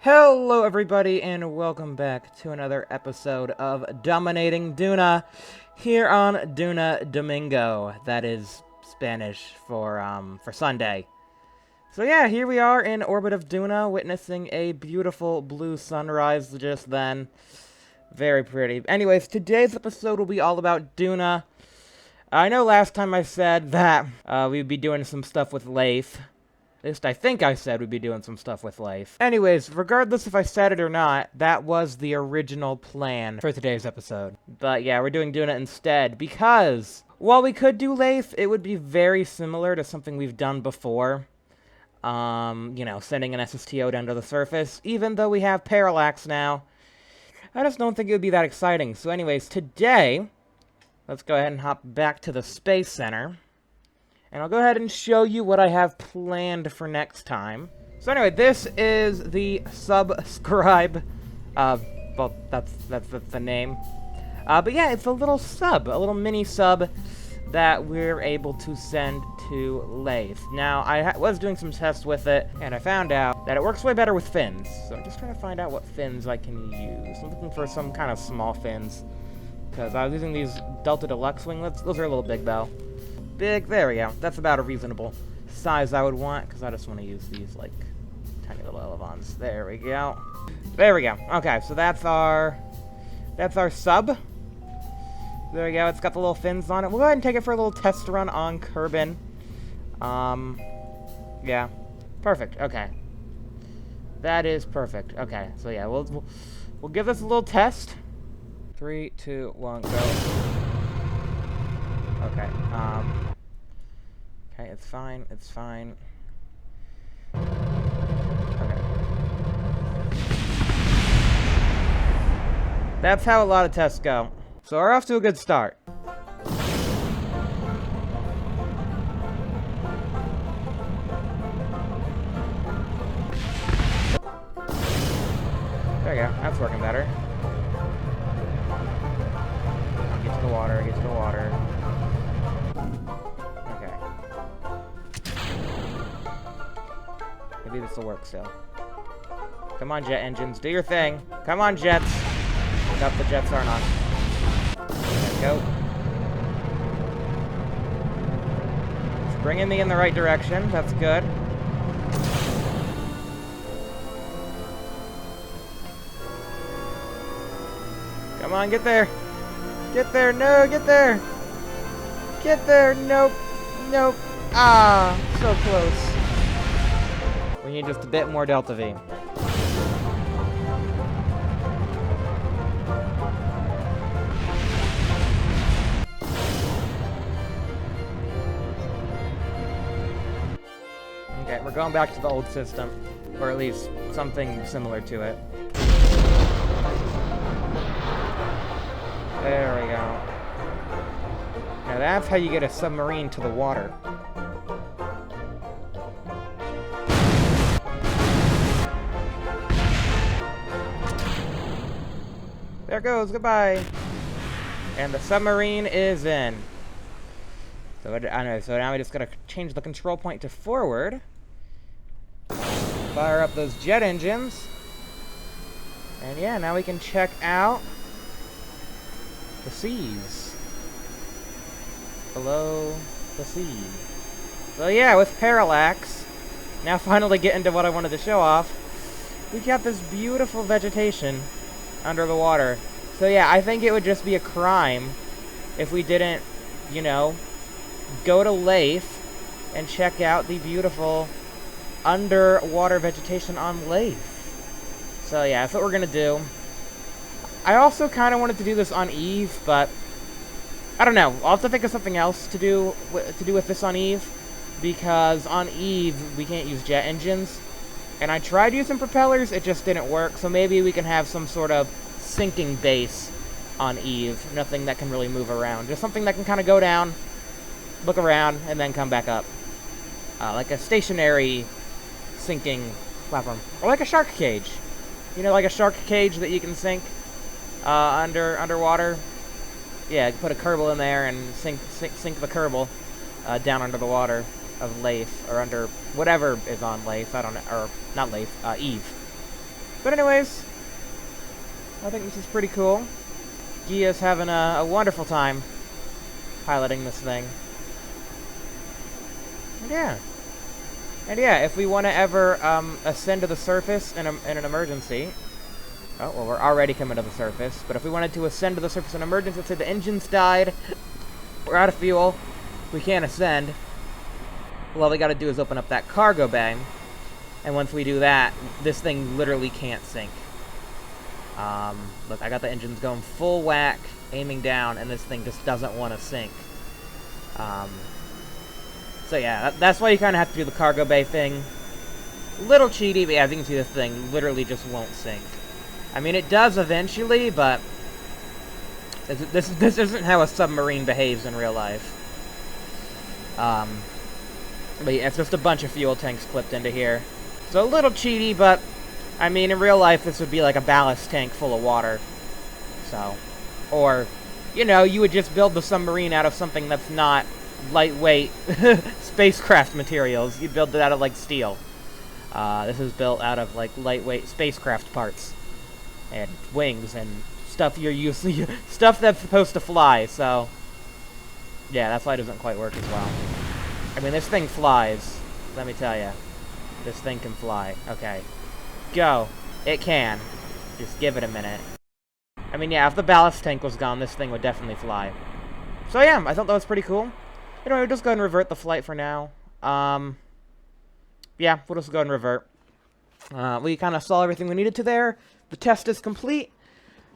Hello everybody and welcome back to another episode of Dominating Duna here on Duna Domingo. That is Spanish for Sunday. So yeah, here we are in orbit of Duna, witnessing a beautiful blue sunrise just then. Very pretty. Anyways, today's episode will be all about Duna. I know last time I said that we'd be doing some stuff with Laythe. At least I think I said we'd be doing some stuff with Laythe. Anyways, regardless if I said it or not, that was the original plan for today's episode. But yeah, we're doing Duna instead, because while we could do Laythe, it would be very similar to something we've done before. You know, sending an SSTO down to the surface, even though we have Parallax now. I just don't think it would be that exciting. So anyways, today, let's go ahead and hop back to the Space Center. And I'll go ahead and show you what I have planned for next time. So anyway, this is the subscribe. Well, that's the name. But yeah, it's a little sub, a little mini sub that we're able to send to Laythe. Now, I was doing some tests with it, and I found out that it works way better with fins. So I'm just trying to find out what fins I can use. I'm looking for some kind of small fins, because I was using these Delta Deluxe winglets. Those are a little big, though. Big, there we go. That's about a reasonable size I would want, because I just want to use these, like, tiny little elevons. There we go. There we go. Okay, so that's our sub. There we go. It's got the little fins on it. We'll go ahead and take it for a little test run on Kerbal. Yeah. Perfect. Okay. That is perfect. Okay, so yeah, we'll give this a little test. 3, 2, 1, go. Okay, okay, it's fine, it's fine. Okay. That's how a lot of tests go. So we're off to a good start. There you go, that's working better. Get to the water, get to the water. Maybe this will work still. Come on, jet engines. Do your thing. Come on, jets. Nope, the jets aren't on. There we go. It's bringing me in the right direction. That's good. Come on, get there. Get there. No, get there. Get there. Nope. Nope. Ah, so close. We need just a bit more Delta V. Okay, we're going back to the old system. Or at least something similar to it. There we go. Now that's how you get a submarine to the water. There it goes, goodbye. And the submarine is in. So so now we just gotta change the control point to forward. Fire up those jet engines. And yeah, now we can check out the seas. Below the sea. So yeah, with Parallax, now finally getting to what I wanted to show off, we got this beautiful vegetation under the water. So yeah, I think it would just be a crime if we didn't, you know, go to Laythe and check out the beautiful underwater vegetation on Laythe. So yeah, that's what we're gonna do. I also kind of wanted to do this on Eve, but I don't know. I'll have to think of something else to do with this on Eve, because on Eve we can't use jet engines. And I tried using propellers, it just didn't work, so maybe we can have some sort of sinking base on Eve. Nothing that can really move around. Just something that can kind of go down, look around, and then come back up. Like a stationary sinking platform. Or like a shark cage. You know, like a shark cage that you can sink underwater. Yeah, you can put a Kerbal in there and sink the Kerbal down under the water of Laythe, or under whatever is on Laythe. I don't know, or not Laythe, Eve. But anyways, I think this is pretty cool. Gia's having a wonderful time piloting this thing. And yeah, if we want to ever ascend to the surface in an emergency... Oh, well, we're already coming to the surface. But if we wanted to ascend to the surface in an emergency, let's say the engine's died, we're out of fuel, we can't ascend, well, all we gotta do is open up that cargo bay. And once we do that, this thing literally can't sink. Look, I got the engines going full whack, aiming down, and this thing just doesn't want to sink. So yeah, that's why you kind of have to do the cargo bay thing. Little cheaty, but yeah, as you can see, this thing literally just won't sink. I mean, it does eventually, but this isn't how a submarine behaves in real life. But yeah, it's just a bunch of fuel tanks clipped into here. So a little cheaty, but I mean, in real life, this would be like a ballast tank full of water. So, or, you know, you would just build the submarine out of something that's not lightweight spacecraft materials. You'd build it out of, like, steel. This is built out of, like, lightweight spacecraft parts. And wings and stuff you're using, stuff that's supposed to fly, so... Yeah, that's why it doesn't quite work as well. I mean, this thing flies, let me tell you. This thing can fly. Okay. Go. It can. Just give it a minute. I mean, yeah, if the ballast tank was gone, this thing would definitely fly. So yeah, I thought that was pretty cool. You know, we'll just go ahead and revert the flight for now. Yeah, we'll just go ahead and revert. We kind of saw everything we needed to there. The test is complete.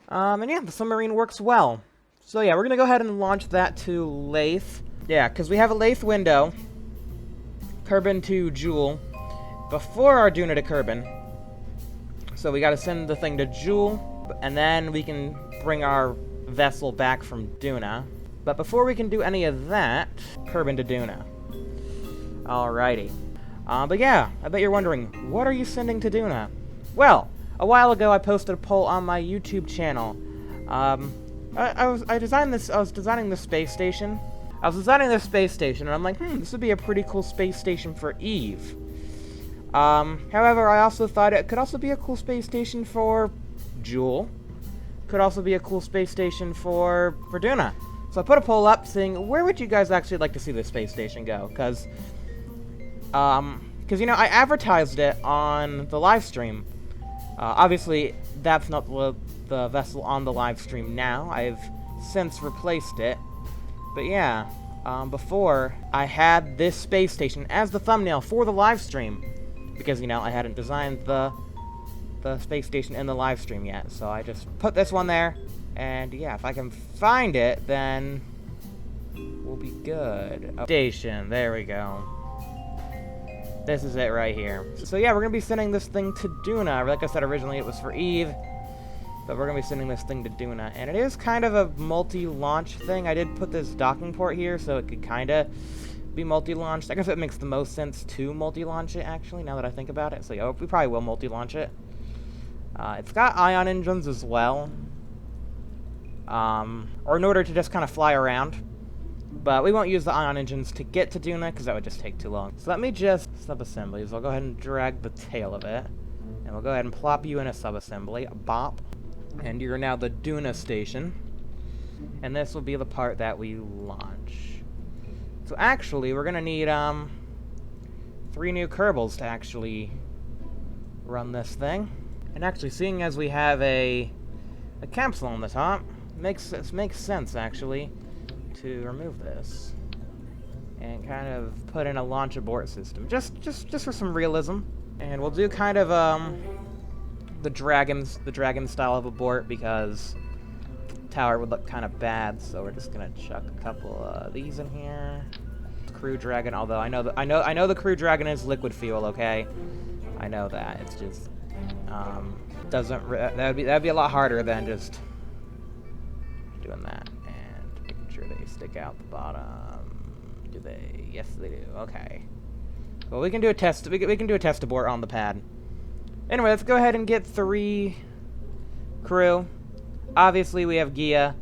And yeah, the submarine works well. So yeah, we're going to go ahead and launch that to Laythe. Yeah, because we have a Laythe window. Kerbal to Jewel. Before our Duna to Kerbal. So we got to send the thing to Jewel. And then we can bring our vessel back from Duna. But before we can do any of that, Kerbal to Duna. Alrighty. But yeah, I bet you're wondering, what are you sending to Duna? Well, a while ago I posted a poll on my YouTube channel. I was designing this space station. And I'm like, this would be a pretty cool space station for Eve. However, I also thought it could also be a cool space station for Jewel. Could also be a cool space station for Duna. So I put a poll up saying, where would you guys actually like to see this space station go? Because, you know, I advertised it on the live stream. Obviously, that's not the vessel on the live stream now. I've since replaced it. But yeah, before, I had this space station as the thumbnail for the live stream. Because, you know, I hadn't designed the space station in the live stream yet. So I just put this one there. And yeah, if I can find it, then we'll be good. Oh, station, there we go. This is it right here. So yeah, we're going to be sending this thing to Duna. Like I said, originally it was for Eve. But we're going to be sending this thing to Duna. And it is kind of a multi-launch thing. I did put this docking port here, so it could kind of be multi-launched. I guess it makes the most sense to multi-launch it, actually, now that I think about it. So yeah, we probably will multi-launch it. It's got ion engines as well. Or in order to just kind of fly around. But we won't use the ion engines to get to Duna, because that would just take too long. So let me just... Sub-assemblies. I'll go ahead and drag the tail of it. And we'll go ahead and plop you in a sub-assembly. Bop. And you're now the Duna station. And this will be the part that we launch. So actually, we're going to need 3 new Kerbals to actually run this thing. And actually, seeing as we have a capsule on the top, makes sense, actually, to remove this. And kind of put in a launch abort system. Just for some realism. And we'll do kind of the dragon style of abort, because tower would look kind of bad, so we're just gonna chuck a couple of these in here. Crew dragon, although I know the crew dragon is liquid fuel, okay? I know that. It's just that'd be a lot harder than just doing that and making sure they stick out the bottom. Do they? Yes, they do. Okay. Well, we can do a test. We can do a test abort on the pad. Anyway, let's go ahead and get 3 crew. Obviously, we have Gia,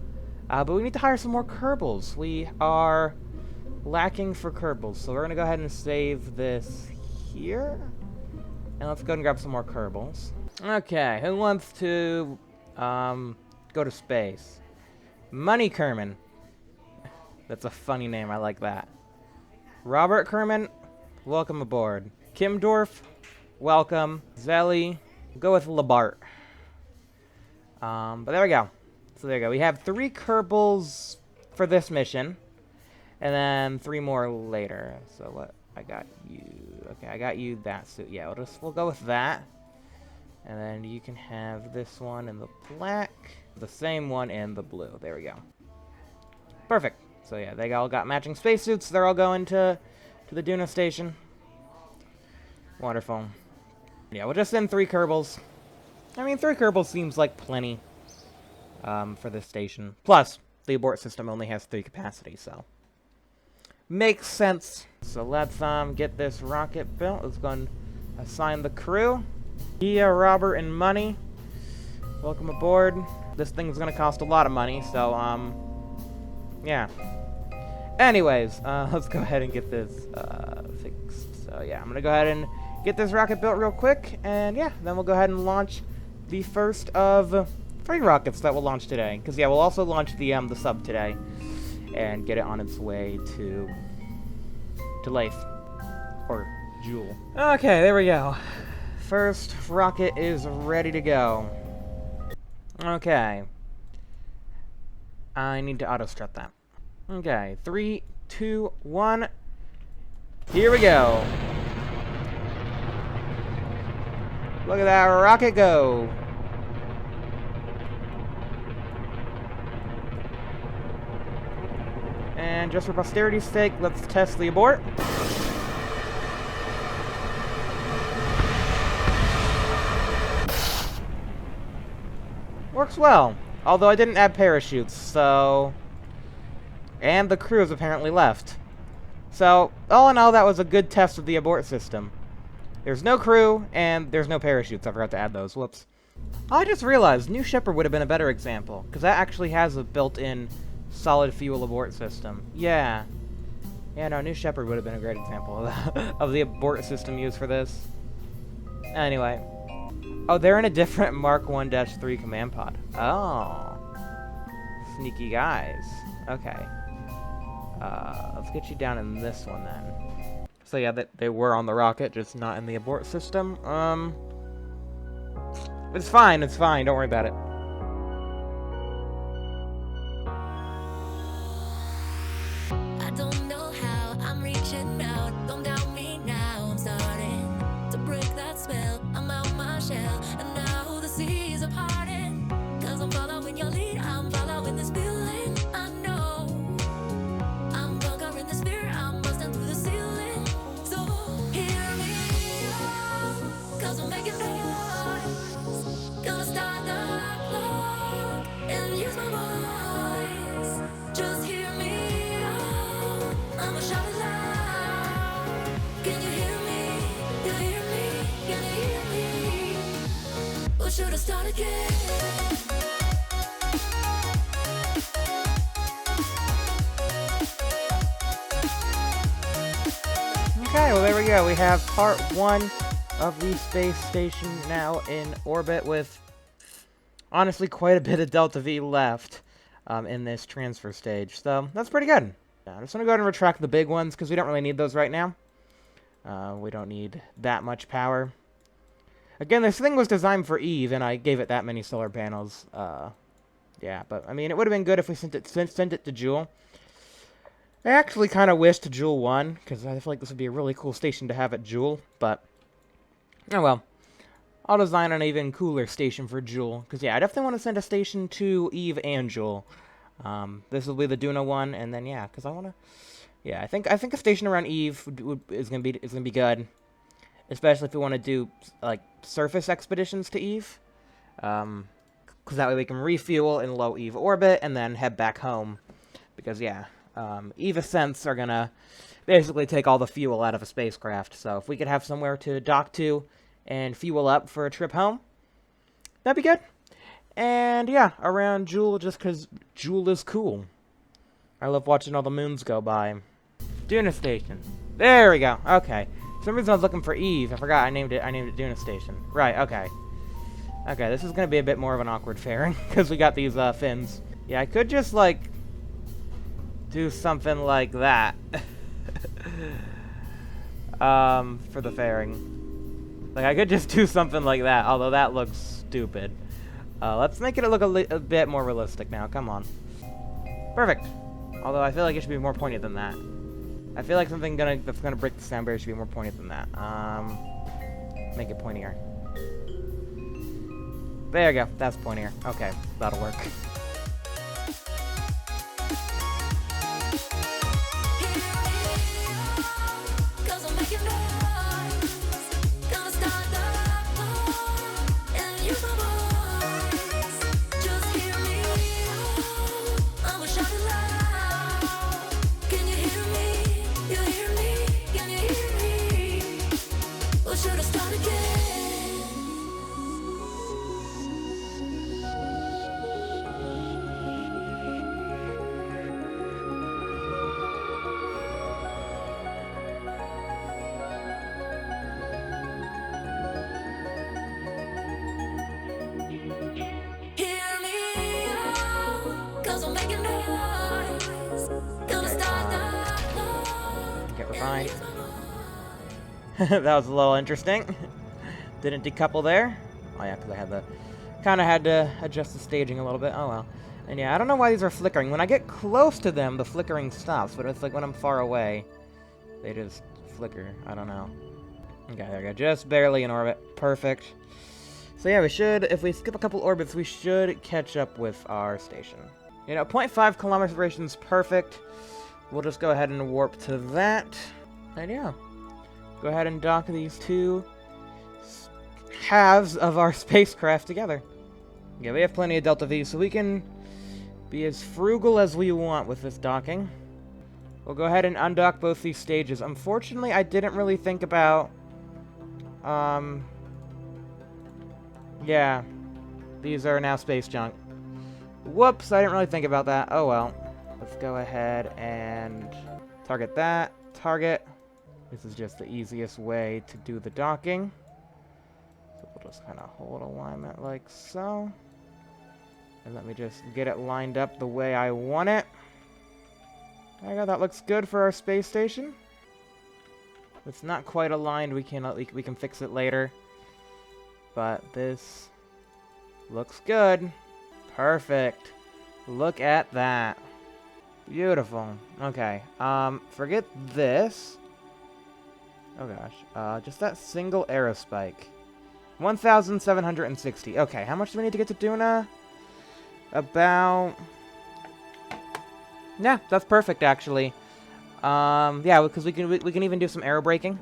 but we need to hire some more Kerbals. We are lacking for Kerbals, so we're going to go ahead and save this here. And let's go ahead and grab some more Kerbals. Okay, who wants to go to space? Money Kerman. That's a funny name, I like that. Robert Kerman, welcome aboard. Kimdorf, welcome. Zelly, we'll go with Labart. But there we go. So there we go. We have 3 Kerbals for this mission, and then 3 more later. So what? I got you. Okay, I got you that suit. Yeah, we'll go with that. And then you can have this one in the black, the same one in the blue. There we go. Perfect. So yeah, they all got matching spacesuits. They're all going to the Duna station. Wonderful. Yeah, we'll just send 3 Kerbals. I mean, 3 Kerbals seems like plenty for this station. Plus, the abort system only has 3 capacity, so makes sense. So let's get this rocket built. Let's go and assign the crew. Gia, Robert, and Money, welcome aboard. This thing's gonna cost a lot of money, so yeah. Anyways, let's go ahead and get this fixed. So yeah, I'm gonna go ahead and get this rocket built real quick, and yeah, then we'll go ahead and launch the first of 3 rockets that will launch today. Because yeah, we'll also launch the sub today, and get it on its way to Laythe or Jewel. Okay, there we go. First rocket is ready to go. Okay. I need to auto-strut that. Okay, 3, 2, 1. Here we go. Look at that rocket go. And just for posterity's sake, let's test the abort. Works well. Although I didn't add parachutes, so... And the crew has apparently left. So, all in all, that was a good test of the abort system. There's no crew, and there's no parachutes. I forgot to add those. Whoops. I just realized New Shepard would have been a better example, because that actually has a built-in solid fuel abort system. Yeah. Yeah, no, New Shepard would have been a great example of the abort system used for this. Anyway. Oh, they're in a different Mark 1-3 command pod. Oh. Sneaky guys. Okay. Let's get you down in this one, then. So yeah, they were on the rocket, just not in the abort system. It's fine, don't worry about it. I don't know how I'm reaching out. Don't doubt me now. I'm starting to break that spell. I'm out my shell, and now the seas are parting. 'Cause I'm following your lead. I'm following this feeling. I know I'm conquering this fear. I'm busting through the ceiling. So hear me out, 'cause we're making noise. Gonna start the clock and use my voice. Just hear me out. I'ma shout it loud. Can you hear me? You hear me? Can you hear me? Or should I start again? Okay, well there we go. We have part 1 of the space station now in orbit with, honestly, quite a bit of Delta V left in this transfer stage. So, that's pretty good. I'm just going to go ahead and retract the big ones because we don't really need those right now. We don't need that much power. Again, this thing was designed for Eve, and I gave it that many solar panels. Yeah, but, I mean, it would have been good if we sent it to Jewel. I actually kind of wished Jewel won, because I feel like this would be a really cool station to have at Jewel, but... Oh well. I'll design an even cooler station for Jewel, because yeah, I definitely want to send a station to Eve and Jewel. This will be the Duna one, and then yeah, because I want to... Yeah, I think a station around Eve is gonna be good, especially if we want to do like surface expeditions to Eve, because that way we can refuel in low Eve orbit and then head back home. Because yeah, Eve ascents are gonna basically take all the fuel out of a spacecraft. So if we could have somewhere to dock to and fuel up for a trip home, that'd be good. And yeah, around Jewel, just because Jewel is cool. I love watching all the moons go by. Duna Station. There we go. Okay. For some reason I was looking for Eve. I forgot I named it Duna Station. Right, okay. Okay, this is gonna be a bit more of an awkward fairing, because we got these, fins. Yeah, I could just, like, do something like that. For the fairing. Like, I could just do something like that, although that looks stupid. Let's make it look a bit more realistic now, come on. Perfect. Although I feel like it should be more pointed than that. I feel like something that's gonna break the sound barrier should be more pointed than that. Make it pointier. There you go, that's pointier. Okay, that'll work. Fine. That was a little interesting. Didn't decouple there. Oh yeah, because I had had to adjust the staging a little bit. Oh well. And yeah, I don't know why these are flickering. When I get close to them, the flickering stops. But it's like when I'm far away, they just flicker. I don't know. Okay, there we go. Just barely in orbit. Perfect. So yeah, we should, if we skip a couple orbits, we should catch up with our station. You know, 0.5 kilometer separation's perfect. We'll just go ahead and warp to that. And yeah, go ahead and dock these two halves of our spacecraft together. Yeah, we have plenty of Delta V, so we can be as frugal as we want with this docking. We'll go ahead and undock both these stages. Unfortunately, I didn't really think about... yeah, these are now space junk. Whoops, I didn't really think about that. Oh well. Let's go ahead and target that. Target. This is just the easiest way to do the docking. So we'll just kind of hold alignment like so. And let me just get it lined up the way I want it. There you go, that looks good for our space station. If it's not quite aligned, we can fix it later. But this looks good. Perfect. Look at that. Beautiful. Okay. Forget this. Oh gosh. Just that single aerospike. 1,760. Okay, how much do we need to get to Duna? About... yeah, that's perfect, actually. Yeah, because we can even do some aero braking.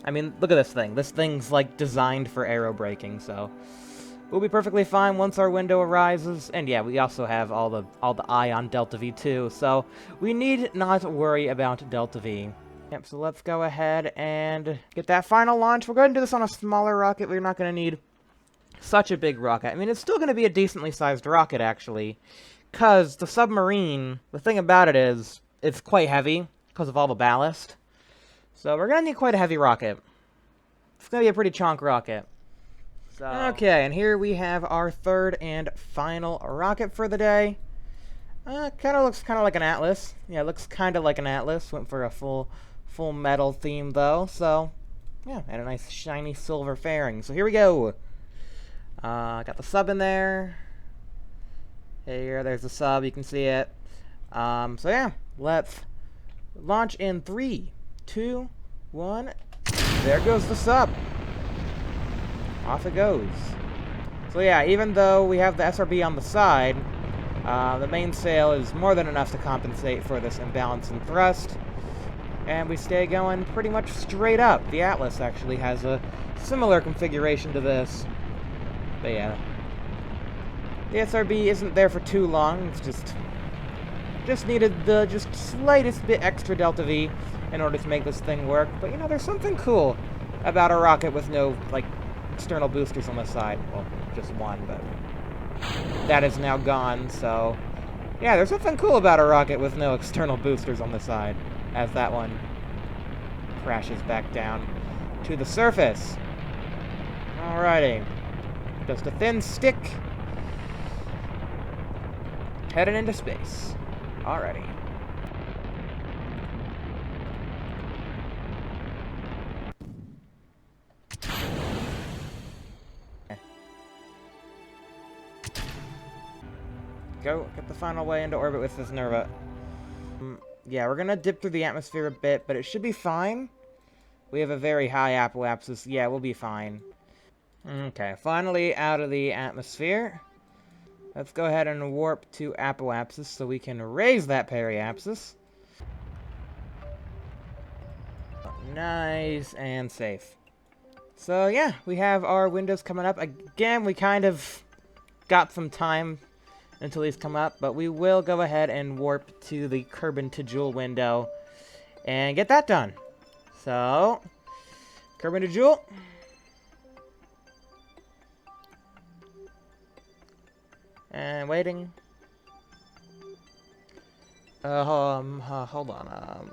I mean, look at this thing. This thing's, like, designed for aero braking, so... we'll be perfectly fine once our window arises. And yeah, we also have all the eye on Delta V too, so we need not worry about Delta V. Yep, so let's go ahead and get that final launch. We're going to do this on a smaller rocket. We're not going to need such a big rocket. I mean, it's still going to be a decently sized rocket, actually, because the submarine, the thing about it is, it's quite heavy because of all the ballast. So we're going to need quite a heavy rocket. It's going to be a pretty chonk rocket. So. Okay, and here we have our third and final rocket for the day. Kind of looks kind of like an Atlas. Yeah, it looks kind of like an Atlas. Went for a full metal theme though. So yeah, and a nice shiny silver fairing. So here we go. Got the sub in there. Here, there's the sub. You can see it. So yeah, let's launch in 3, 2, 1. There goes the sub. Off it goes. So yeah, even though we have the SRB on the side, the mainsail is more than enough to compensate for this imbalance in thrust. And we stay going pretty much straight up. The Atlas actually has a similar configuration to this. But yeah, the SRB isn't there for too long. It's just needed the slightest bit extra Delta V in order to make this thing work. But you know, there's something cool about a rocket with no, like, external boosters on the side. Well, just one, but that is now gone, so yeah, there's something cool about a rocket with no external boosters on the side, as that one crashes back down to the surface. Alrighty. Just a thin stick. Heading into space. Alrighty. Go get the final way into orbit with this Nerva. Yeah, we're gonna dip through the atmosphere a bit, but it should be fine. We have a very high apoapsis. Yeah, we'll be fine. Okay, finally out of the atmosphere. Let's go ahead and warp to apoapsis so we can raise that periapsis. Nice and safe. So yeah, we have our windows coming up. Again, we kind of got some time until these come up, but we will go ahead and warp to the Kerbin to Jewel window and get that done. So, Kerbin to Jewel. And waiting. Hold on.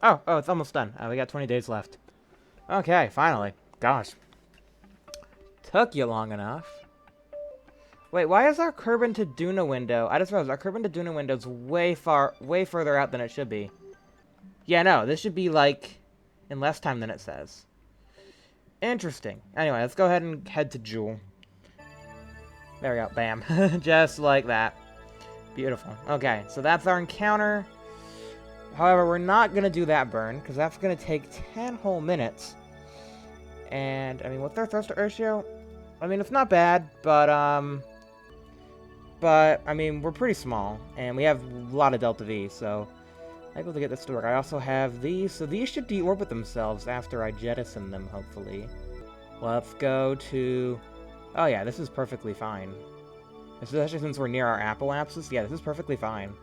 Oh, it's almost done. We got 20 days left. Okay, finally. Gosh. Took you long enough. Wait, why is our Kerbin to Duna window? I just realized our Kerbin to Duna window is way further out than it should be. Yeah, no, this should be, like, in less time than it says. Interesting. Anyway, let's go ahead and head to Jewel. There we go. Bam. Just like that. Beautiful. Okay, so that's our encounter. However, we're not going to do that burn, because that's going to take 10 whole minutes. And, I mean, what's our thruster ratio? I mean, it's not bad, but, I mean, we're pretty small, and we have a lot of Delta V, so I'm able to get this to work. I also have these, so these should deorbit themselves after I jettison them, hopefully. Let's go to... Oh yeah, this is perfectly fine. Especially since we're near our apoapsis. Yeah, this is perfectly fine.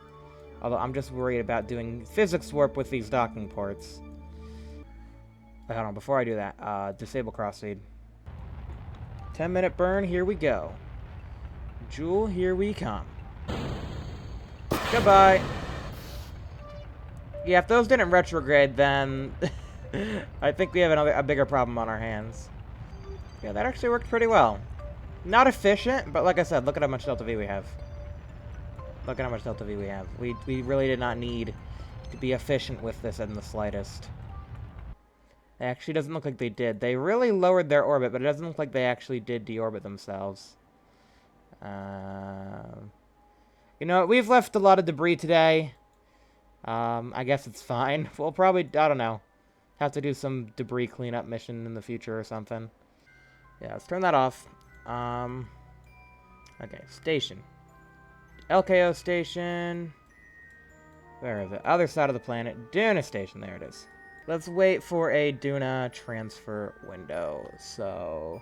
Although I'm just worried about doing physics warp with these docking ports. Wait, hold on, before I do that, disable crossfeed. 10-minute burn, here we go. Jewel, here we come. Goodbye! Yeah, if those didn't retrograde, then I think we have a bigger problem on our hands. Yeah, that actually worked pretty well. Not efficient, but like I said, look at how much Delta V we have. Look at how much Delta V we have. We really did not need to be efficient with this in the slightest. It actually doesn't look like they did. They really lowered their orbit, but it doesn't look like they actually did deorbit themselves. You know, we've left a lot of debris today. I guess it's fine. We'll probably, I don't know, have to do some debris cleanup mission in the future or something. Yeah, let's turn that off. Okay, station. LKO station. Where is it? Other side of the planet. Duna station. There it is. Let's wait for a Duna transfer window. So...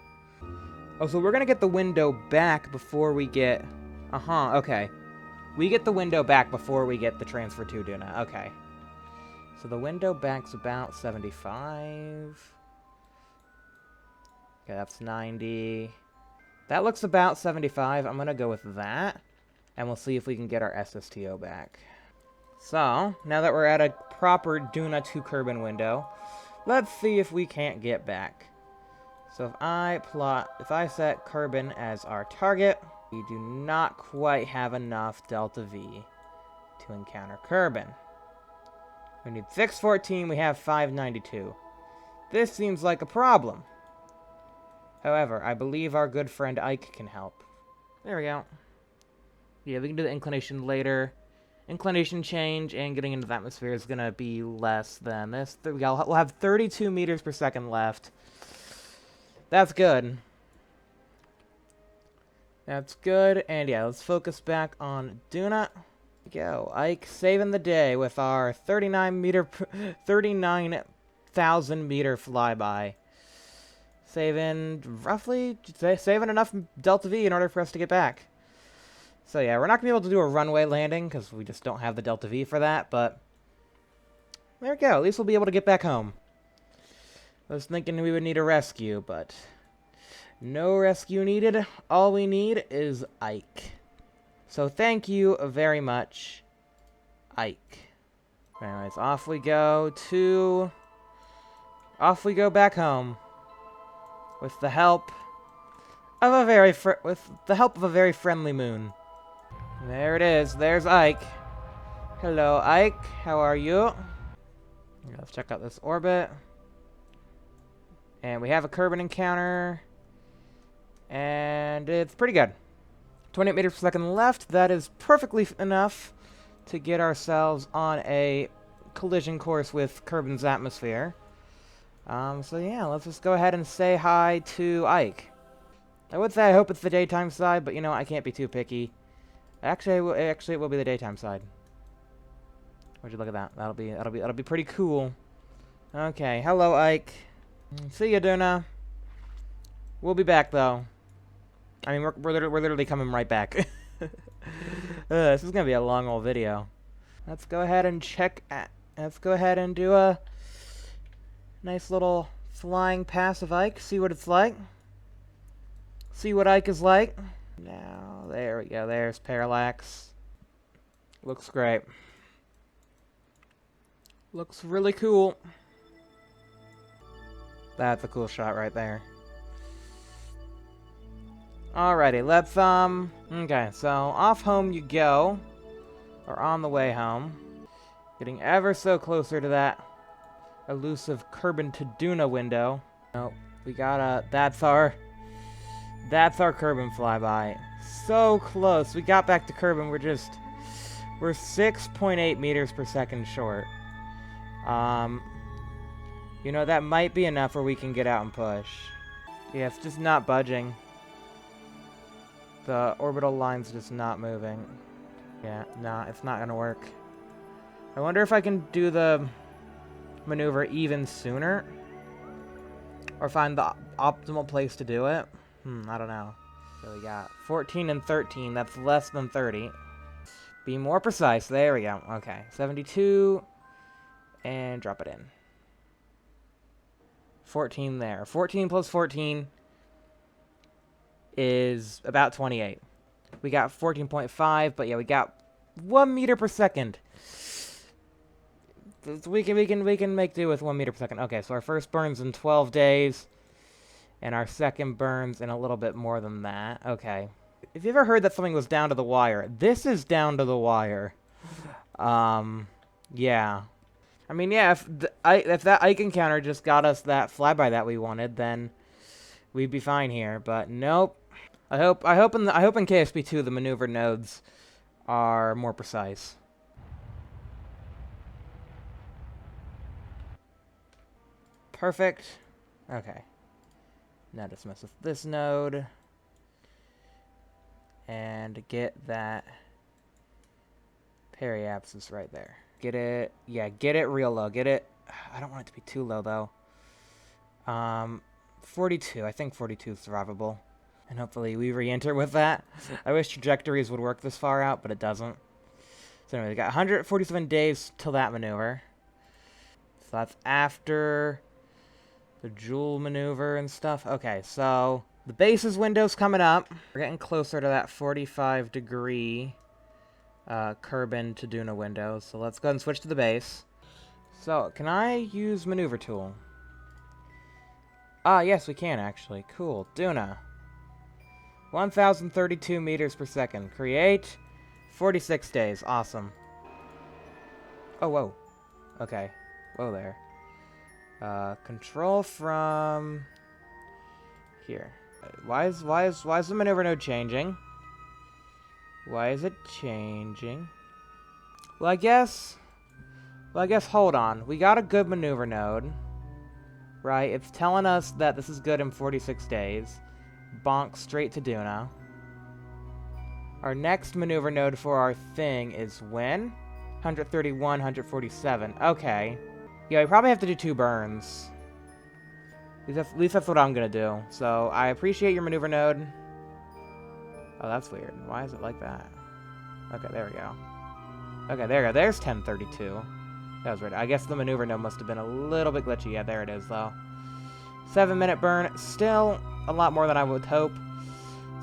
Oh, so we're gonna get the window back before we get... okay. We get the window back before we get the transfer to Duna. Okay. So the window back's about 75... Okay, that's 90. That looks about 75. I'm going to go with that. And we'll see if we can get our SSTO back. So, now that we're at a proper Duna to Kerbin window, let's see if we can't get back. So if I set Kerbin as our target, we do not quite have enough Delta V to encounter Kerbin. We need 614, we have 592. This seems like a problem. However, I believe our good friend Ike can help. There we go. Yeah, we can do the inclination later. Inclination change and getting into the atmosphere is going to be less than this. There we go. We'll have 32 meters per second left. That's good. That's good. And yeah, let's focus back on Duna. Go. Ike saving the day with our 39,000 meter flyby. Saving enough Delta V in order for us to get back. So yeah, we're not going to be able to do a runway landing because we just don't have the Delta V for that, but there we go. At least we'll be able to get back home. I was thinking we would need a rescue, but no rescue needed. All we need is Ike. So thank you very much, Ike. Anyways, off we go back home. With the help with the help of a very friendly moon. There it is. There's Ike. Hello, Ike. How are you? Let's check out this orbit. And we have a Kerbal encounter. And it's pretty good. 28 meters per second left. That is perfectly enough to get ourselves on a collision course with Kerbal's atmosphere. So yeah, let's just go ahead and say hi to Ike. I would say I hope it's the daytime side, but you know, I can't be too picky. Actually, it will be the daytime side. Would you look at that? That'll be pretty cool. Okay, hello Ike. See ya, Duna. We'll be back though. I mean, we're literally coming right back. This is gonna be a long old video. Let's go ahead and let's go ahead and do a nice little flying pass of Ike. See what it's like. See what Ike is like. Now, there we go. There's Parallax. Looks great. Looks really cool. That's a cool shot right there. Alrighty, let's, okay, so off home you go. Or on the way home. Getting ever so closer to that elusive Kerbal to Duna window. Nope, we got that's our Kerbal flyby. So close. We got back to Kerbal, we're 6.8 meters per second short. You know, that might be enough where we can get out and push. Yeah, it's just not budging. The orbital line's just not moving. Yeah, nah, it's not gonna work. I wonder if I can do the maneuver even sooner? Or find the optimal place to do it? I don't know. So we got 14 and 13. That's less than 30. Be more precise. There we go. Okay. 72. And drop it in. 14 there. 14 plus 14 is about 28. We got 14.5, but yeah, we got 1 meter per second. We can make do with 1 meter per second. Okay, so our first burn's in 12 days. And our second burns in a little bit more than that. Okay. If you ever heard that something was down to the wire, this is down to the wire. Yeah. I mean, yeah, if that Ike encounter just got us that flyby that we wanted, then we'd be fine here. But nope. I hope in KSP2 the maneuver nodes are more precise. Perfect. Okay. Now just mess with this node. And get that periapsis right there. Get it, yeah, get it real low. Get it, I don't want it to be too low though. 42, I think 42 is survivable. And hopefully we re-enter with that. I wish trajectories would work this far out, but it doesn't. So anyway, we got 147 days till that maneuver. So that's after the Joule maneuver and stuff. Okay, so the base's window's coming up. We're getting closer to that 45-degree Kerbal to Duna window. So let's go ahead and switch to the base. So, can I use maneuver tool? Ah, yes, we can actually. Cool. Duna. 1,032 meters per second. Create 46 days. Awesome. Oh, whoa. Okay. Whoa there. Control from here. Why is the maneuver node changing? Why is it changing? Well, I guess hold on. We got a good maneuver node. Right? It's telling us that this is good in 46 days. Bonk straight to Duna. Our next maneuver node for our thing is when? 131, 147. Okay. Yeah, we probably have to do 2 burns. At least that's what I'm gonna do. So, I appreciate your maneuver node. Oh, that's weird. Why is it like that? Okay, there we go. Okay, there we go. There's 1032. That was weird. I guess the maneuver node must have been a little bit glitchy. Yeah, there it is, though. 7-minute burn. Still a lot more than I would hope.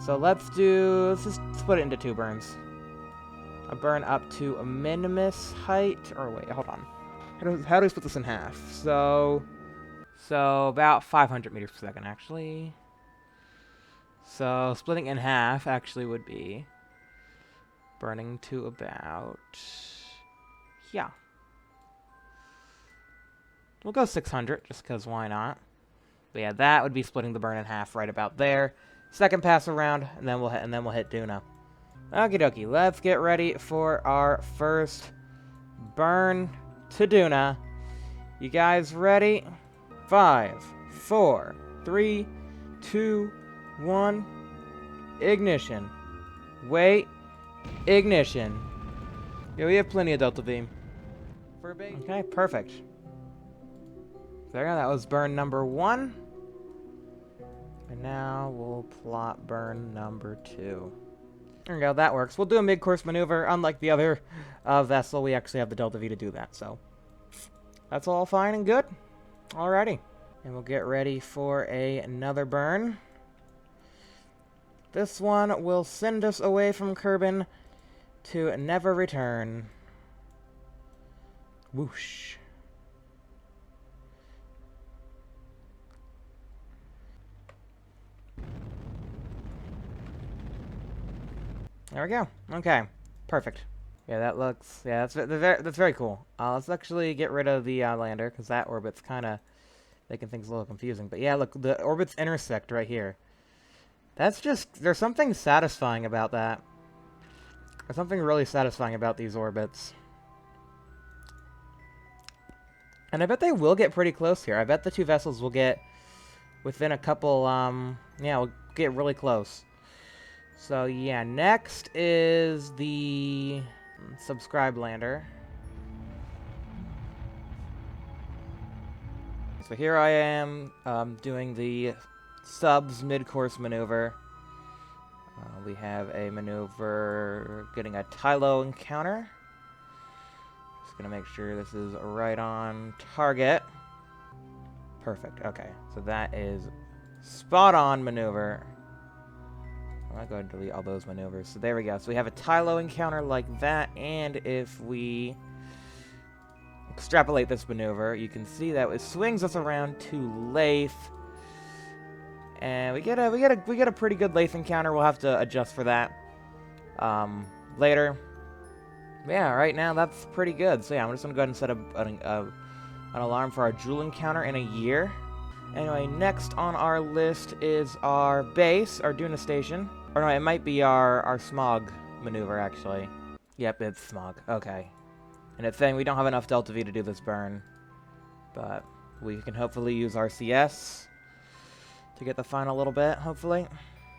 So let's just split it into 2 burns. A burn up to a minimus height. Or wait, hold on. How do we split this in half? So about 500 meters per second, actually. So splitting in half actually would be burning to about, yeah. We'll go 600 just because why not? But yeah, that would be splitting the burn in half right about there. Second pass around, and then we'll hit Duna. Okie dokie, let's get ready for our first burn to Duna. You guys ready? 5, 4, 3, 2, 1. Ignition. Wait. Ignition. Yeah, we have plenty of Delta Beam. Okay, perfect. There, that was burn number 1. And now we'll plot burn number 2. There we go, that works. We'll do a mid-course maneuver. Unlike the other vessel, we actually have the Delta V to do that, so that's all fine and good. Alrighty. And we'll get ready for another burn. This one will send us away from Kerbal to never return. Whoosh. There we go. Okay. Perfect. Yeah, that looks... Yeah, that's very cool. Let's actually get rid of the lander, because that orbit's kind of making things a little confusing. But yeah, look, the orbits intersect right here. That's just... There's something satisfying about that. There's something really satisfying about these orbits. And I bet they will get pretty close here. I bet the two vessels will get within a couple... Yeah, we'll get really close. So, yeah, next is the subscribe lander. So here I am doing the subs mid-course maneuver. We have a maneuver getting a Tylo encounter. Just gonna make sure this is right on target. Perfect, okay. So that is spot on maneuver. I'll go ahead and delete all those maneuvers. So there we go. So we have a Tylo encounter like that, and if we extrapolate this maneuver, you can see that it swings us around to Laythe, and we get a pretty good Laythe encounter. We'll have to adjust for that later. But yeah, right now that's pretty good. So yeah, I'm just gonna go ahead and set an alarm for our Jewel encounter in a year. Anyway, next on our list is our base, our Duna station. Or no, it might be our Smaug maneuver, actually. Yep, it's Smaug. Okay. And it's saying we don't have enough Delta V to do this burn. But we can hopefully use our CS to get the final little bit, hopefully.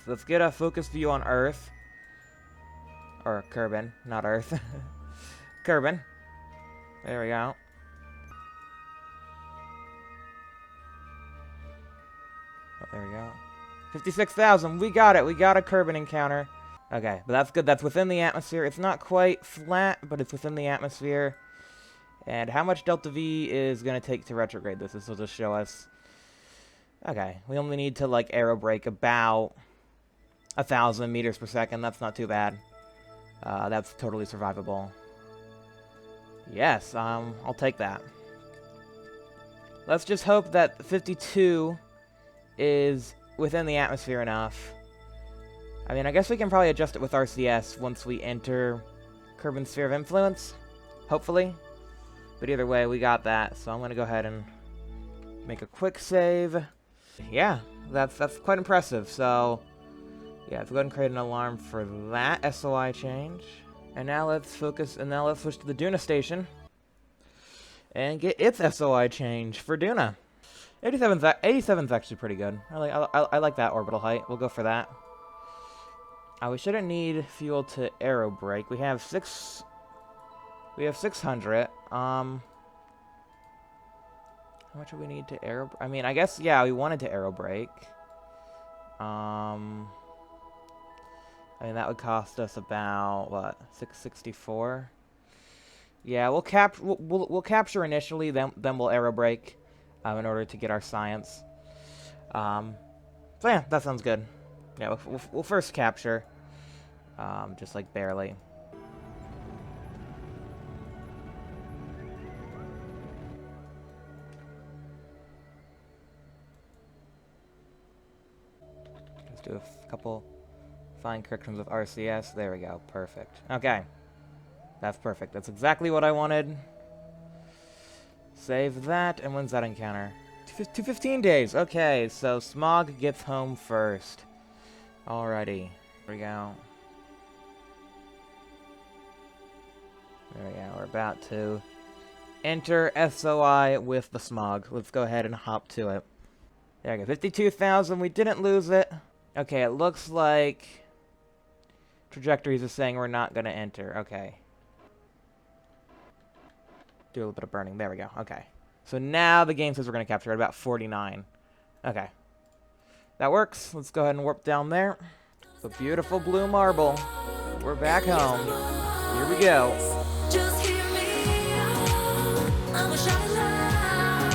So let's get a focus view on Earth. Or Kerbal, not Earth. Kerbal. There we go. Oh, there we go. 56,000. We got it. We got a Kerbal encounter. Okay, but that's good. That's within the atmosphere. It's not quite flat, but it's within the atmosphere. And how much Delta V is going to take to retrograde this? This will just show us. Okay, we only need to, like, aero brake about 1,000 meters per second. That's not too bad. That's totally survivable. Yes, I'll take that. Let's just hope that 52 is within the atmosphere enough. I mean, I guess we can probably adjust it with RCS once we enter Kerbal's Sphere of Influence. Hopefully. But either way, we got that. So I'm going to go ahead and make a quick save. Yeah, that's quite impressive. So, yeah, let's go ahead and create an alarm for that SOI change. And now let's focus, and now let's switch to the Duna station. And get its SOI change for Duna. 87's actually pretty good. I like that orbital height. We'll go for that. We shouldn't need fuel to aero brake. We have 600. How much do we need to aero? I mean, I guess yeah, we wanted to aero brake. I mean, that would cost us about what, 664. Yeah, we'll capture initially, then we'll aero brake. In order to get our science. So yeah, that sounds good. Yeah, we'll first capture. Just like barely. Let's do a couple fine corrections with RCS. There we go. Perfect. Okay. That's perfect. That's exactly what I wanted. Save that. And when's that encounter? 215 days. Okay, so Smaug gets home first. Alrighty. There we go. There we go. We're about to enter SOI with the Smaug. Let's go ahead and hop to it. There we go. 52,000. We didn't lose it. Okay, it looks like trajectories is saying we're not going to enter. Okay. Do a little bit of burning. There we go. Okay. So now the game says we're going to capture at about 49. Okay. That works. Let's go ahead and warp down there. The beautiful blue marble. We're back home. Here we go. Just hear me out. I'ma shout loud.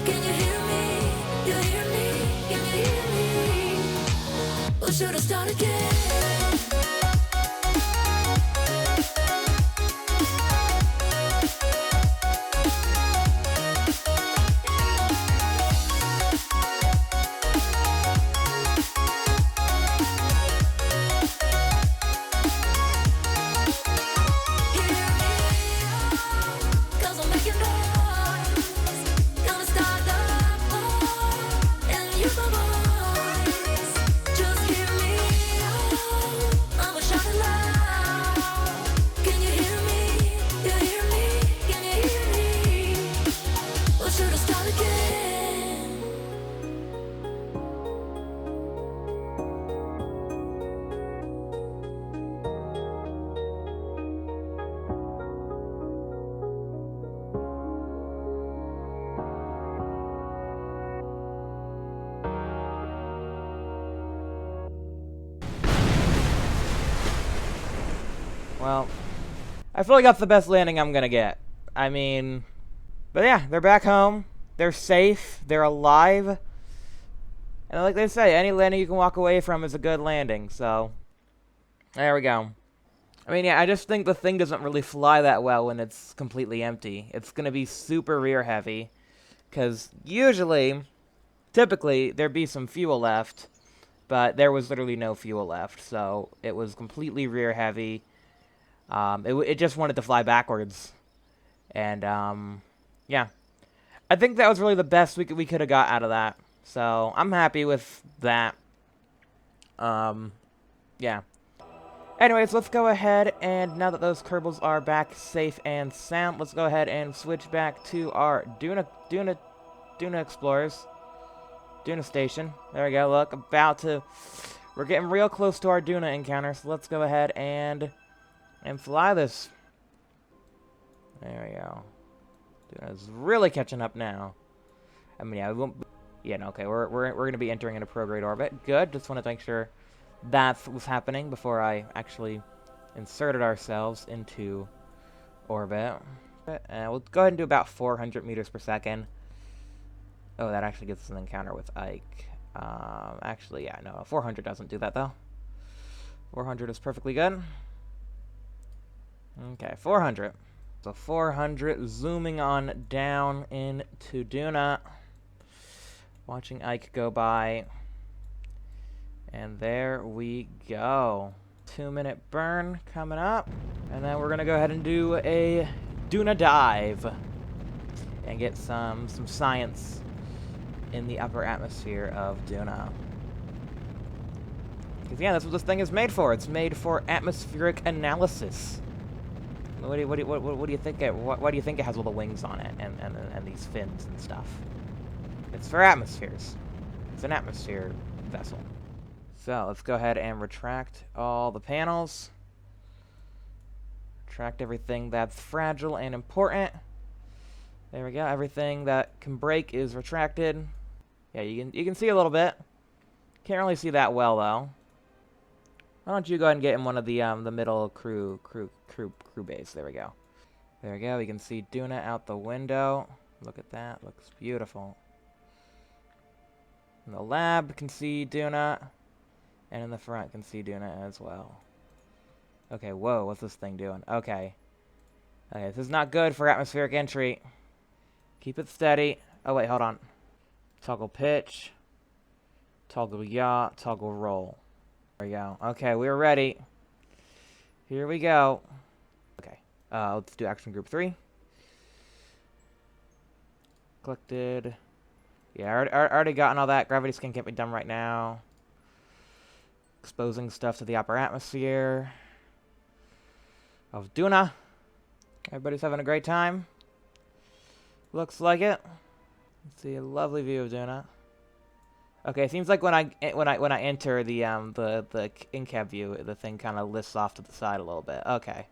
Can you hear me? You hear me? Can you hear me? Or should I start again? Well, I feel like that's the best landing I'm gonna get. I mean, but yeah, they're back home. They're safe. They're alive. And like they say, any landing you can walk away from is a good landing. So, there we go. I mean, yeah, I just think the thing doesn't really fly that well when it's completely empty. It's gonna be super rear heavy. Because usually, typically, there'd be some fuel left. But there was literally no fuel left. So, it was completely rear heavy. It just wanted to fly backwards. And, yeah. I think that was really the best we could have got out of that. So, I'm happy with that. Yeah. Anyways, let's go ahead and now that those Kerbals are back safe and sound, let's go ahead and switch back to our Duna Explorers. Duna Station. There we go, look, we're getting real close to our Duna encounter, so let's go ahead and fly this. There we go. Duna's really catching up now. I mean, yeah, we won't... Yeah, no, okay, we're going to be entering into prograde orbit. Good, just wanted to make sure that was happening before I actually inserted ourselves into orbit. We'll go ahead and do about 400 meters per second. Oh, that actually gets us an encounter with Ike. Actually, yeah, no, 400 doesn't do that, though. 400 is perfectly good. Okay, 400. So 400, zooming on down into Duna. Watching Ike go by. And there we go. 2-minute burn coming up. And then we're going to go ahead and do a Duna dive. And get some science in the upper atmosphere of Duna. Because, yeah, that's what this thing is made for. It's made for atmospheric analysis. What do you think? Why do you think it has all the wings on it and these fins and stuff? It's for atmospheres. It's an atmosphere vessel. So let's go ahead and retract all the panels. Retract everything that's fragile and important. There we go. Everything that can break is retracted. Yeah, you can see a little bit. Can't really see that well though. Why don't you go ahead and get in one of the middle crew base? There we go. There we go. We can see Duna out the window. Look at that. Looks beautiful. In the lab, can see Duna. And in the front, can see Duna as well. Okay, whoa, what's this thing doing? Okay. Okay, this is not good for atmospheric entry. Keep it steady. Oh, wait, hold on. Toggle pitch. Toggle yaw, toggle roll. There we go. Okay, we're ready. Here we go. Okay, let's do action group 3. Collected. Yeah, I already gotten all that. Gravity scan can't be done right now. Exposing stuff to the upper atmosphere of Duna. Everybody's having a great time. Looks like it. Let's see a lovely view of Duna. Okay, it seems like when I enter the in-cab view, the thing kind of lifts off to the side a little bit. Okay,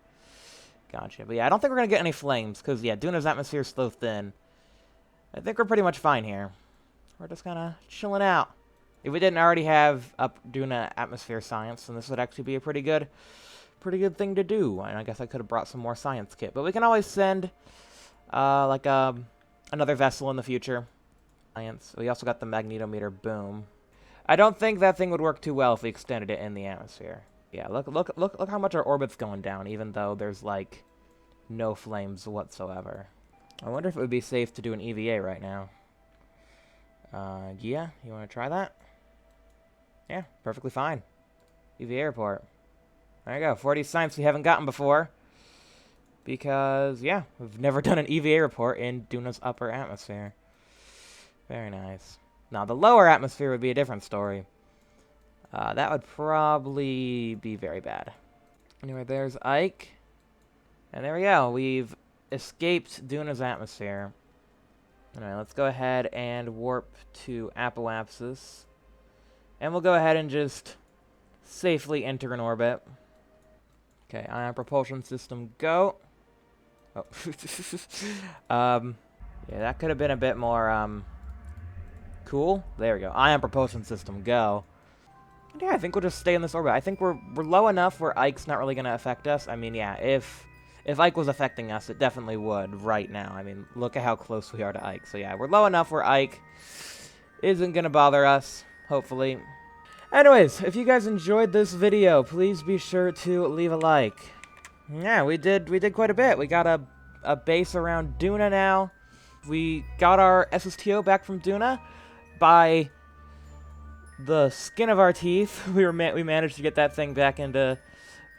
gotcha. But yeah, I don't think we're gonna get any flames because yeah, Duna's atmosphere is so thin. I think we're pretty much fine here. We're just kind of chilling out. If we didn't already have up Duna atmosphere science, then this would actually be a pretty good thing to do. And I guess I could have brought some more science kit, but we can always send another vessel in the future. Science. We also got the magnetometer boom. I don't think that thing would work too well if we extended it in the atmosphere. Yeah, look how much our orbit's going down, even though there's like no flames whatsoever. I wonder if it would be safe to do an EVA right now. Yeah, you want to try that? Yeah, perfectly fine. EVA report. There you go, 40 science we haven't gotten before. Because, yeah, we've never done an EVA report in Duna's upper atmosphere. Very nice. Now, the lower atmosphere would be a different story. That would probably be very bad. Anyway, there's Ike. And there we go. We've escaped Duna's atmosphere. Alright, let's go ahead and warp to Apoapsis. And we'll go ahead and just safely enter an orbit. Okay, ion propulsion system, go. Oh. Yeah, that could have been a bit more, cool. There we go. Ion propulsion system, go. And yeah, I think we'll just stay in this orbit. I think we're low enough where Ike's not really going to affect us. I mean, yeah, if Ike was affecting us, it definitely would right now. I mean, look at how close we are to Ike. So yeah, we're low enough where Ike isn't going to bother us, hopefully. Anyways, if you guys enjoyed this video, please be sure to leave a like. Yeah, we did quite a bit. We got a base around Duna now. We got our SSTO back from Duna by the skin of our teeth. We managed to get that thing back into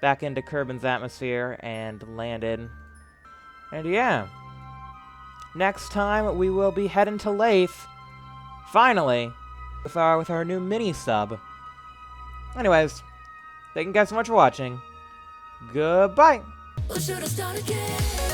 Kerbin's atmosphere and landed. And yeah, next time we will be heading to Laythe, finally, with our new mini sub. Anyways, thank you guys so much for watching. Goodbye. Or should I start again?